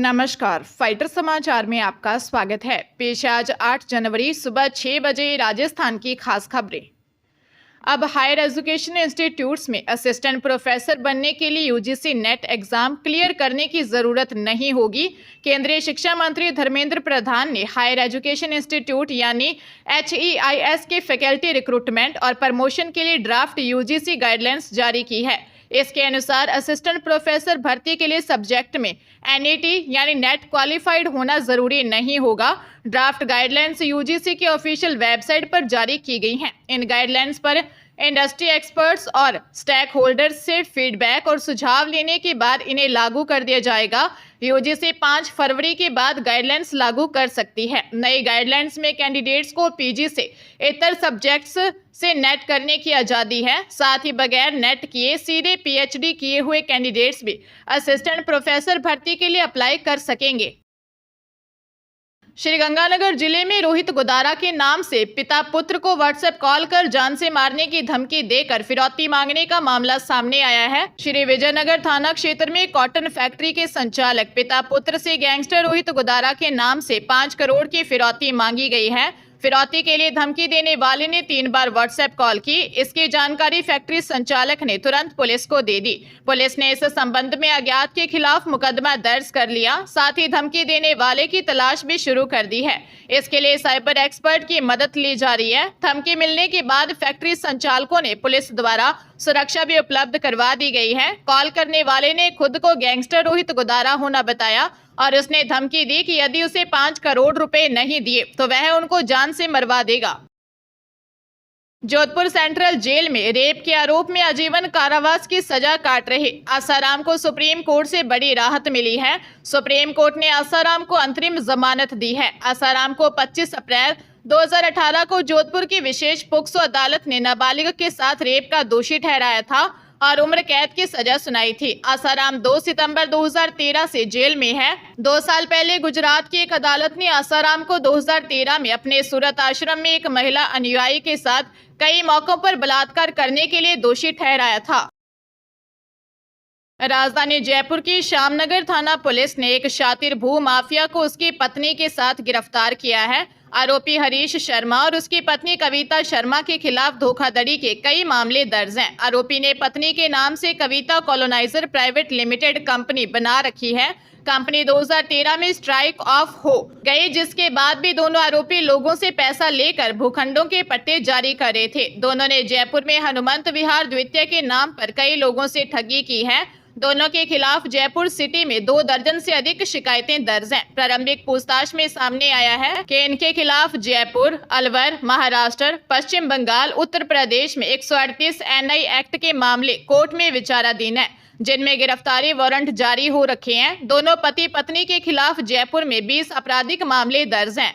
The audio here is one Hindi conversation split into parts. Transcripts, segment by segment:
नमस्कार, फाइटर समाचार में आपका स्वागत है। पेश है आज 8 जनवरी सुबह 6 बजे राजस्थान की खास खबरें। अब हायर एजुकेशन इंस्टीट्यूट्स में असिस्टेंट प्रोफेसर बनने के लिए यूजीसी नेट एग्जाम क्लियर करने की जरूरत नहीं होगी। केंद्रीय शिक्षा मंत्री धर्मेंद्र प्रधान ने हायर एजुकेशन इंस्टीट्यूट यानी HEIS के फैकल्टी रिक्रूटमेंट और प्रमोशन के लिए ड्राफ्ट यूजीसी गाइडलाइंस जारी की है। इसके अनुसार असिस्टेंट प्रोफेसर भर्ती के लिए सब्जेक्ट में NET यानी नेट क्वालिफाइड होना जरूरी नहीं होगा। ड्राफ्ट गाइडलाइंस यूजीसी के ऑफिशियल वेबसाइट पर जारी की गई हैं। इन गाइडलाइंस पर इंडस्ट्री एक्सपर्ट्स और स्टेक होल्डर्स से फीडबैक और सुझाव लेने के बाद इन्हें लागू कर दिया जाएगा। यूजीसी 5 फरवरी के बाद गाइडलाइंस लागू कर सकती है। नई गाइडलाइंस में कैंडिडेट्स को पीजी से इतर सब्जेक्ट्स से नेट करने की आज़ादी है। साथ ही बगैर नेट किए सीधे PhD किए हुए कैंडिडेट्स भी असिस्टेंट प्रोफेसर भर्ती के लिए अप्लाई कर सकेंगे। श्रीगंगानगर जिले में रोहित गोदारा के नाम से पिता पुत्र को व्हाट्सएप कॉल कर जान से मारने की धमकी देकर फिरौती मांगने का मामला सामने आया है। श्री विजयनगर थाना क्षेत्र में कॉटन फैक्ट्री के संचालक पिता पुत्र से गैंगस्टर रोहित गोदारा के नाम से 5 करोड़ की फिरौती मांगी गई है। फिरौती के लिए धमकी देने वाले ने 3 बार व्हाट्सएप कॉल की। इसकी जानकारी फैक्ट्री संचालक ने तुरंत पुलिस को दे दी। पुलिस ने इस संबंध में अज्ञात के खिलाफ मुकदमा दर्ज कर लिया। साथ ही धमकी देने वाले की तलाश भी शुरू कर दी है। इसके लिए साइबर एक्सपर्ट की मदद ली जा रही है। धमकी मिलने के बाद फैक्ट्री संचालकों ने पुलिस द्वारा सुरक्षा भी उपलब्ध करवा दी गई है। कॉल करने वाले ने खुद को गैंगस्टर रोहित गोदारा होना बताया और उसने धमकी दी कि यदि उसे 5 करोड़ रुपए नहीं दिए तो वह उनको जान से मरवा देगा। जोधपुर सेंट्रल जेल में रेप के आरोप में आजीवन कारावास की सजा काट रहे आसाराम को सुप्रीम कोर्ट से बड़ी राहत मिली है। सुप्रीम कोर्ट ने आसाराम को अंतरिम जमानत दी है। आसाराम को 25 अप्रैल 2018 को जोधपुर की विशेष पोक्सो अदालत ने नाबालिग के साथ रेप का दोषी ठहराया था और उम्र कैद की सजा सुनाई थी। आसाराम 2 सितंबर 2013 से जेल में है। 2 साल पहले गुजरात की एक अदालत ने आसाराम को 2013 में अपने सूरत आश्रम में एक महिला अनुयायी के साथ कई मौकों पर बलात्कार करने के लिए दोषी ठहराया था। राजधानी जयपुर की श्यामनगर थाना पुलिस ने एक शातिर भू माफिया को उसकी पत्नी के साथ गिरफ्तार किया है। आरोपी हरीश शर्मा और उसकी पत्नी कविता शर्मा के खिलाफ धोखाधड़ी के कई मामले दर्ज हैं। आरोपी ने पत्नी के नाम से कविता कॉलोनाइजर प्राइवेट लिमिटेड कंपनी बना रखी है। कंपनी 2013 में स्ट्राइक ऑफ हो गई, जिसके बाद भी दोनों आरोपी लोगों से पैसा लेकर भूखंडों के पट्टे जारी कर रहे थे। दोनों ने जयपुर में हनुमंत विहार द्वितीय के नाम पर कई लोगों से ठगी की है। दोनों के खिलाफ जयपुर सिटी में 2 दर्जन से अधिक शिकायतें दर्ज हैं। प्रारंभिक पूछताछ में सामने आया है कि इनके खिलाफ जयपुर, अलवर, महाराष्ट्र, पश्चिम बंगाल, उत्तर प्रदेश में 138 NI एक्ट के मामले कोर्ट में विचाराधीन है, जिनमें गिरफ्तारी वारंट जारी हो रखे हैं। दोनों पति पत्नी के खिलाफ जयपुर में 20 आपराधिक मामले दर्ज हैं।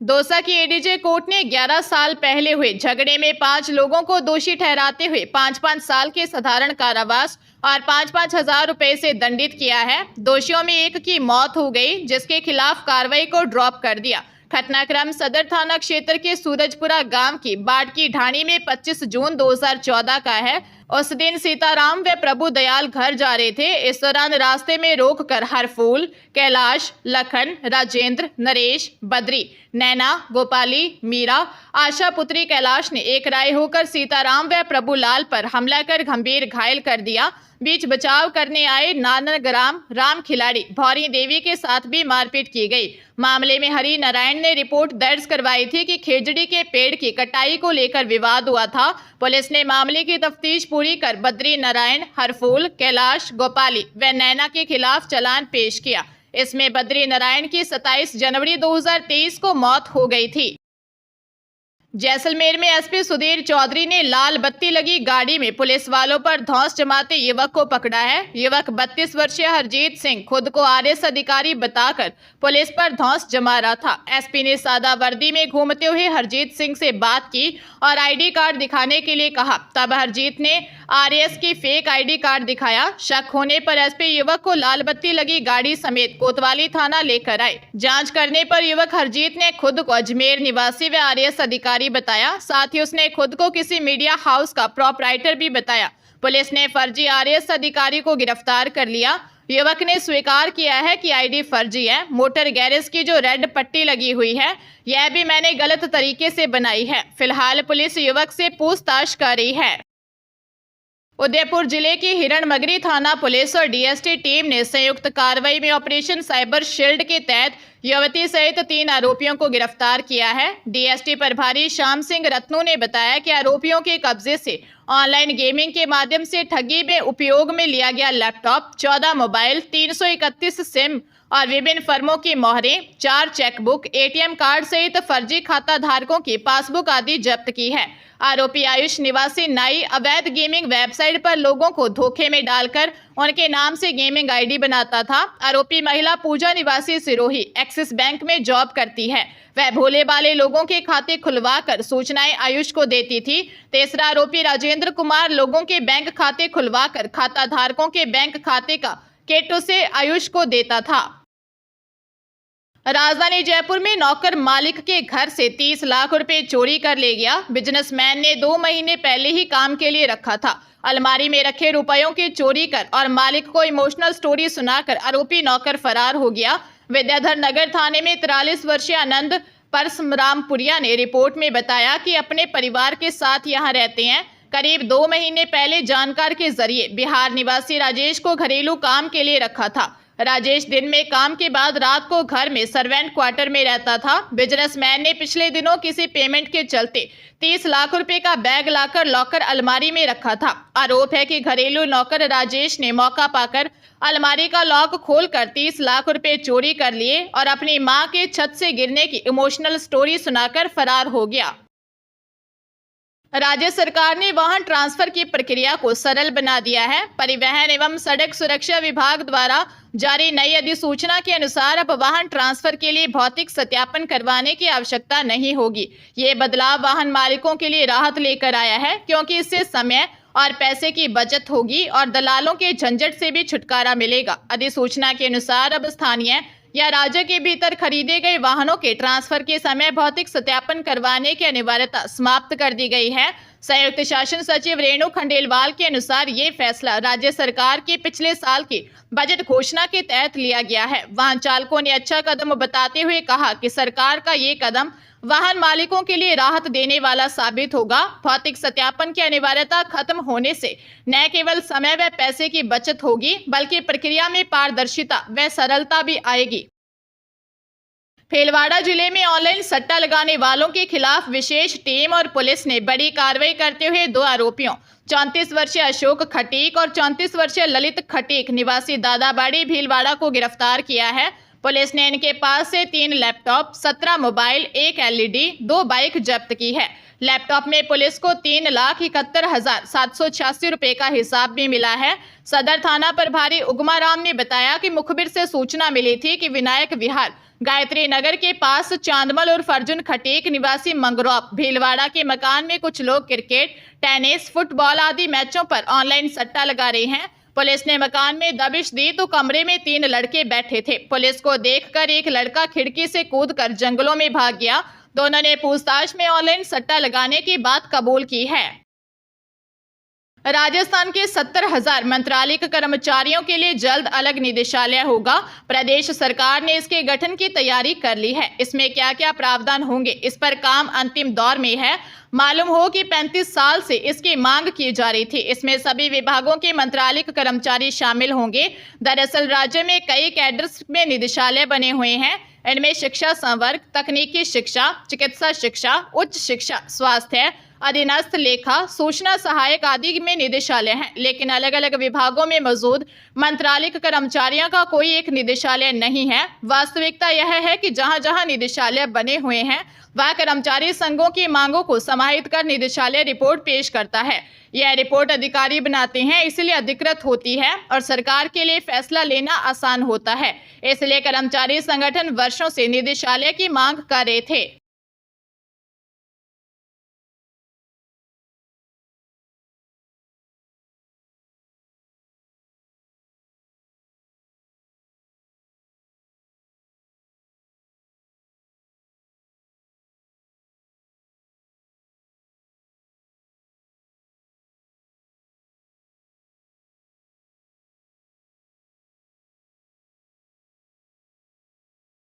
दौसा की ADJ कोर्ट ने 11 साल पहले हुए झगड़े में 5 लोगों को दोषी ठहराते हुए 5-5 साल के साधारण कारावास और 5-5 हजार रुपए से दंडित किया है। दोषियों में एक की मौत हो गई, जिसके खिलाफ कार्रवाई को ड्रॉप कर दिया। घटनाक्रम सदर थाना क्षेत्र के सूरजपुरा गांव की बाढ़ की ढाणी में 25 जून 2014 का है। उस दिन सीताराम व प्रभु दयाल घर जा रहे थे। इस दौरान रास्ते में रोककर हरफूल, कैलाश, लखन, राजेंद्र, नरेश, बद्री, नैना, गोपाली, मीरा, आशा पुत्री कैलाश ने एक राय होकर सीताराम व प्रभुलाल पर हमला कर गंभीर घायल कर दिया। बीच बचाव करने आए नानग्राम राम खिलाड़ी भौरी देवी के साथ भी मारपीट की गई। मामले में हरि नारायण ने रिपोर्ट दर्ज करवाई थी कि खेजड़ी के पेड़ की कटाई को लेकर विवाद हुआ था। पुलिस ने मामले की तफ्तीश पूरी कर बद्री नारायण, हरफूल, कैलाश, गोपाली व नैना के खिलाफ चालान पेश किया। इसमें बद्री नारायण की 27 जनवरी 2023 को मौत हो गई थी। जैसलमेर में SP सुधीर चौधरी ने लाल बत्ती लगी गाड़ी में पुलिस वालों पर धौंस जमाते युवक को पकड़ा है। युवक 32 वर्षीय हरजीत सिंह खुद को RS अधिकारी बताकर पुलिस पर धौंस जमा रहा था। SP ने सादा वर्दी में घूमते हुए हरजीत सिंह से बात की और ID कार्ड दिखाने के लिए कहा। तब हरजीत ने RS की फेक ID कार्ड दिखाया। शक होने पर SP युवक को लाल बत्ती लगी गाड़ी समेत कोतवाली थाना लेकर आए। जांच करने पर युवक हरजीत ने खुद को अजमेर निवासी व RS अधिकारी बताया। साथ ही उसने खुद को किसी मीडिया हाउस का प्रोपराइटर भी बताया। पुलिस ने फर्जी RS अधिकारी को गिरफ्तार कर लिया। युवक ने स्वीकार किया है कि आईडी फर्जी है। मोटर गैरेज की जो रेड पट्टी लगी हुई है यह भी मैंने गलत तरीके से बनाई है। फिलहाल पुलिस युवक से पूछताछ कर रही है। उदयपुर जिले की हिरणमगरी थाना पुलिस और डीएसटी टीम ने संयुक्त कार्रवाई में ऑपरेशन साइबर शील्ड के तहत युवती सहित 3 आरोपियों को गिरफ्तार किया है। डीएसटी प्रभारी श्याम सिंह रत्नू ने बताया कि आरोपियों के कब्जे से ऑनलाइन गेमिंग के माध्यम से ठगी में उपयोग में लिया गया लैपटॉप, 14 मोबाइल, 331 सिम और विभिन्न फर्मों की मोहरें, 4 चेकबुक, एटीएम कार्ड सहित फर्जी खाता धारकों की पासबुक आदि जब्त की है। आरोपी आयुष निवासी नाई अवैध गेमिंग वेबसाइट पर लोगों को धोखे में डालकर उनके नाम से गेमिंग आईडी बनाता था। आरोपी महिला पूजा निवासी सिरोही एक्सिस बैंक में जॉब करती है। वह भोले भाले लोगों के खाते खुलवाकर सूचनाएं आयुष को देती थी। तीसरा आरोपी राजेंद्र कुमार लोगों के बैंक खाते खुलवाकर खाता धारकों के बैंक खाते का केट उसे आयुष को देता था। राजधानी जयपुर में नौकर मालिक के घर से 30 लाख रुपए चोरी कर ले गया। बिजनेसमैन ने 2 महीने पहले ही काम के लिए रखा था। अलमारी में रखे रुपयों की चोरी कर और मालिक को इमोशनल स्टोरी सुनाकर आरोपी नौकर फरार हो गया। विद्याधर नगर थाने में 43 वर्षीय आनंद परसरामपुरिया ने रिपोर्ट में बताया कि अपने परिवार के साथ यहां रहते हैं। करीब 2 महीने पहले जानकार के जरिए बिहार निवासी राजेश को घरेलू काम के लिए रखा था। राजेश दिन में काम के बाद रात को घर में सर्वेंट क्वार्टर में रहता था। बिजनेसमैन ने पिछले दिनों किसी पेमेंट के चलते 30 लाख रुपए का बैग लाकर लॉकर अलमारी में रखा था। आरोप है कि घरेलू नौकर राजेश ने मौका पाकर अलमारी का लॉक खोलकर 30 लाख रुपए चोरी कर लिए और अपनी मां के छत से गिरने की इमोशनल स्टोरी सुनाकर फरार हो गया। राज्य सरकार ने वाहन ट्रांसफर की प्रक्रिया को सरल बना दिया है। परिवहन एवं सड़क सुरक्षा विभाग द्वारा जारी नई अधिसूचना के अनुसार अब वाहन ट्रांसफर के लिए भौतिक सत्यापन करवाने की आवश्यकता नहीं होगी। ये बदलाव वाहन मालिकों के लिए राहत लेकर आया है, क्योंकि इससे समय और पैसे की बचत होगी और दलालों के झंझट से भी छुटकारा मिलेगा। अधिसूचना के अनुसार अब स्थानीय या राज्य के भीतर खरीदे गए वाहनों के ट्रांसफर के समय भौतिक सत्यापन करवाने की अनिवार्यता समाप्त कर दी गई है। संयुक्त शासन सचिव रेणु खंडेलवाल के अनुसार ये फैसला राज्य सरकार के पिछले साल की बजट घोषणा के तहत लिया गया है। वाहन चालकों ने अच्छा कदम बताते हुए कहा कि सरकार का ये कदम वाहन मालिकों के लिए राहत देने वाला साबित होगा। भौतिक सत्यापन की अनिवार्यता खत्म होने से न केवल समय व पैसे की बचत होगी, बल्कि प्रक्रिया में पारदर्शिता व सरलता भी आएगी। भीलवाड़ा जिले में ऑनलाइन सट्टा लगाने वालों के खिलाफ विशेष टीम और पुलिस ने बड़ी कार्रवाई करते हुए 2 आरोपियों 34 वर्षीय अशोक खटीक और 34 वर्षीय ललित खटीक निवासी दादाबाड़ी भीलवाड़ा को गिरफ्तार किया है। पुलिस ने इनके पास से 3 लैपटॉप, 17 मोबाइल, 1 एलईडी, 2 बाइक जब्त की है। लैपटॉप में पुलिस को 3,71,786 रुपए का हिसाब भी मिला है। सदर थाना प्रभारी उगमा राम ने बताया कि मुखबिर से सूचना मिली थी कि विनायक विहार गायत्री नगर के पास चांदमल और अर्जुन खटीक निवासी मंगरौप भीलवाड़ा के मकान में कुछ लोग क्रिकेट, टेनिस, फुटबॉल आदि मैचों पर ऑनलाइन सट्टा लगा रहे हैं। पुलिस ने मकान में दबिश दी तो कमरे में 3 लड़के बैठे थे। पुलिस को देखकर एक लड़का खिड़की से कूदकर जंगलों में भाग गया। दोनों ने पूछताछ में ऑनलाइन सट्टा लगाने की बात कबूल की है। राजस्थान के 70,000 मंत्रालयिक कर्मचारियों के लिए जल्द अलग निदेशालय होगा। प्रदेश सरकार ने इसके गठन की तैयारी कर ली है। इसमें क्या क्या प्रावधान होंगे, इस पर काम अंतिम दौर में है। मालूम हो कि 35 साल से इसकी मांग की जा रही थी। इसमें सभी विभागों के मंत्रालयिक कर्मचारी शामिल होंगे। दरअसल राज्य में कई कैडर्स में निदेशालय बने हुए हैं। इनमें शिक्षा संवर्ग, तकनीकी शिक्षा, चिकित्सा शिक्षा, उच्च शिक्षा, स्वास्थ्य, अधीनस्थ लेखा, सूचना सहायक आदि में निदेशालय हैं। लेकिन अलग अलग विभागों में मौजूद मंत्रालयिक कर्मचारियों का कोई एक निदेशालय नहीं है। वास्तविकता यह है कि जहां जहां निदेशालय बने हुए हैं वह कर्मचारी संघों की मांगों को समाहित कर निदेशालय रिपोर्ट पेश करता है। यह रिपोर्ट अधिकारी बनाते हैं, इसलिए अधिकृत होती है और सरकार के लिए फैसला लेना आसान होता है। इसलिए कर्मचारी संगठन वर्षों से निदेशालय की मांग कर रहे थे।